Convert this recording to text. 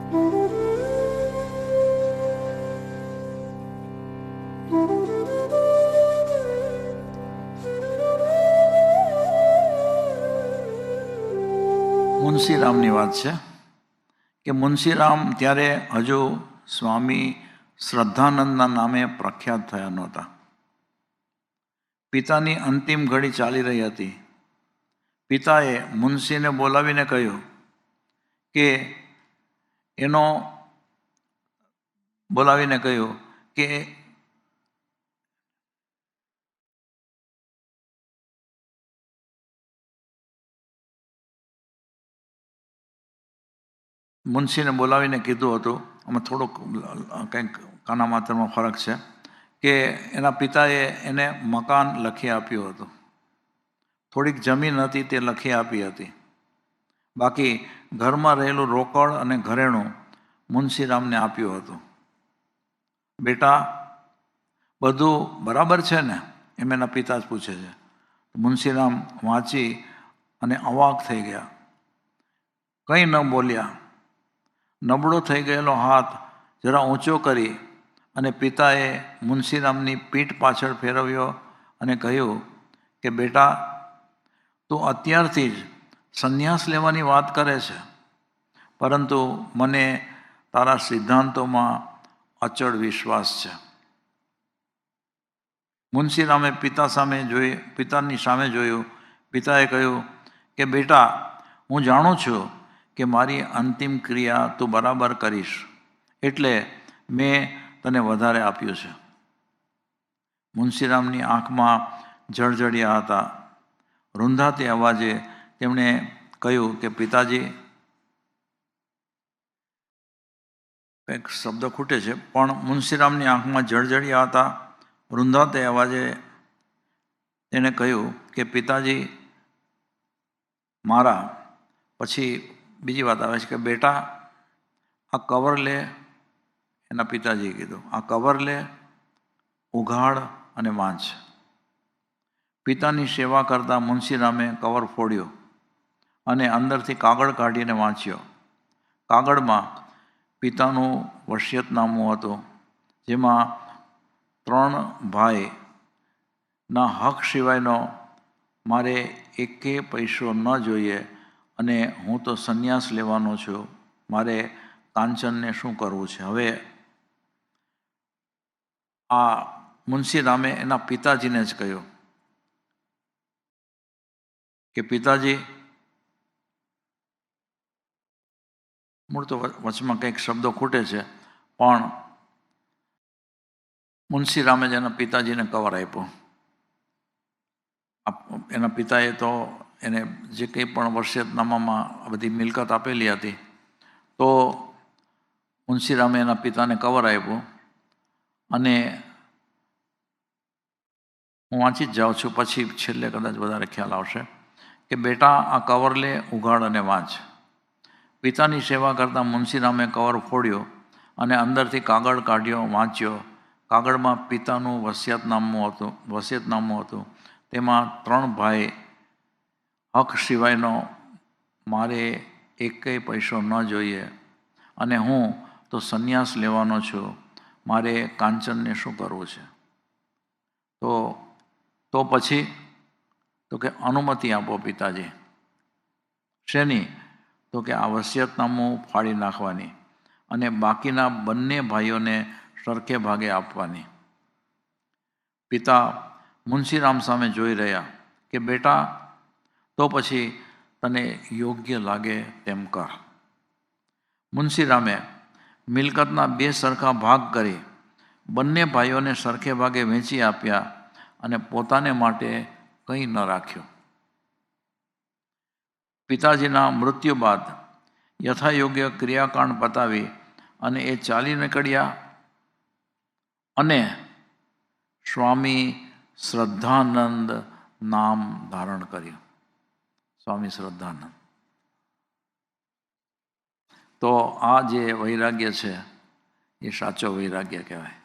મુનશીરામની વાત છે કે મુનશીરામ ત્યારે હજુ સ્વામી શ્રદ્ધાનંદના નામે પ્રખ્યાત થયા નહોતા. પિતાની અંતિમ ઘડી ચાલી રહી હતી. પિતાએ મુનશીને બોલાવીને કહ્યું કે મુનશીને બોલાવીને કીધું હતું, આમાં થોડોક કંઈક કાના માત્રામાં ફરક છે, કે એના પિતાએ એને મકાન લખી આપ્યું હતું. થોડીક જમીન હતી તે લખી આપી હતી. બાકી ઘરમાં રહેલું રોકડ અને ઘરેણું મુનશીરામને આપ્યું હતું. બેટા, બધું બરાબર છે ને? એમ એના પિતા જ પૂછે છે. મુનશીરામ વાંચી અને અવાક થઈ ગયા, કંઈ ન બોલ્યા. નબળો થઈ ગયેલો હાથ જરા ઊંચો કરી અને પિતાએ મુનશીરામની પીઠ પાછળ ફેરવ્યો અને કહ્યું કે બેટા, તું અત્યારથી જ સંન્યાસ લેવાની વાત કરે છે, પરંતુ મને તારા સિદ્ધાંતોમાં અચળ વિશ્વાસ છે. મુનશીરામે પિતાની સામે જોયું. પિતાએ કહ્યું કે બેટા, હું જાણું છું કે મારી અંતિમ ક્રિયા તું બરાબર કરીશ, એટલે મેં તને વધારે આપ્યું છે. મુનશીરામની આંખમાં જળજળિયા હતા. રૂંધાતે અવાજે તેમણે કહ્યું કે પિતાજી, કંઈક શબ્દ ખૂટે છે, પણ મુનશીરામની આંખમાં જળજળિયા હતા. રૂંધાતે અવાજે તેણે કહ્યું કે પિતાજી મારા. પછી બીજી વાત આવે છે કે બેટા, આ કવર લે. એના પિતાજીએ કીધું, આ કવર લે, ઉઘાડ અને વાંચ. પિતાની સેવા કરતા મુનશીરામે કવર ફોડ્યો અને અંદરથી કાગળ કાઢીને વાંચ્યો. કાગળમાં પિતાનું વસિયતનામું હતું, જેમાં 3 ભાઈના હક સિવાયનો મારે એકે પૈસો ન જોઈએ, અને હું તો સંન્યાસ લેવાનો છું. મારે કાંચનને શું કરવું છે? હવે આ મુનશીરામે એના પિતાજીને જ કહ્યું કે પિતાજી, મૂળ તો વચમાં કંઈક શબ્દો ખૂટે છે, પણ મુનશીરામે જ એના પિતાજીને કવર આપ્યો. એના પિતાએ તો એને જે કંઈ પણ વસિયતનામામાં બધી મિલકત આપેલી હતી, તો મુનશીરામે એના પિતાને કવર આપ્યું. અને હું વાંચી જ જાઉં છું, પછી છેલ્લે કદાચ વધારે ખ્યાલ આવશે કે બેટા, આ કવર લે, ઉઘાડ અને વાંચ. પિતાની સેવા કરતાં મુનશીરામે કવર ફોડ્યો અને અંદરથી કાગળ કાઢ્યો, વાંચ્યો. કાગળમાં પિતાનું વસિયતનામું હતું, તેમાં 3 ભાઈ હક સિવાયનો મારે એકેય પૈસો ન જોઈએ, અને હું તો સંન્યાસ લેવાનો છું. મારે કાંચનને શું કરવું છે? તો પછી તો કે અનુમતિ આપો પિતાજી. શેની? તો કે આ વસિયતનામું ફાડી નાખવાની અને બાકીના બંને ભાઈઓને સરખે ભાગે આપવાની. પિતા મુનશીરામ સામે જોઈ રહ્યા કે બેટા, તો પછી તને યોગ્ય લાગે તેમ કર. મુનશીરામે મિલકતના 2 સરખા ભાગ કરી બંને ભાઈઓને સરખે ભાગે વહેંચી આપ્યા અને પોતાને માટે કંઈ ન રાખ્યું. પિતાજીના મૃત્યુ બાદ યથાયોગ્ય ક્રિયાકાંડ પતાવી અને એ ચાલી નીકળ્યા અને સ્વામી શ્રદ્ધાનંદ નામ ધારણ કર્યું. સ્વામી શ્રદ્ધાનંદ. તો આ જે વૈરાગ્ય છે એ સાચો વૈરાગ્ય કહેવાય.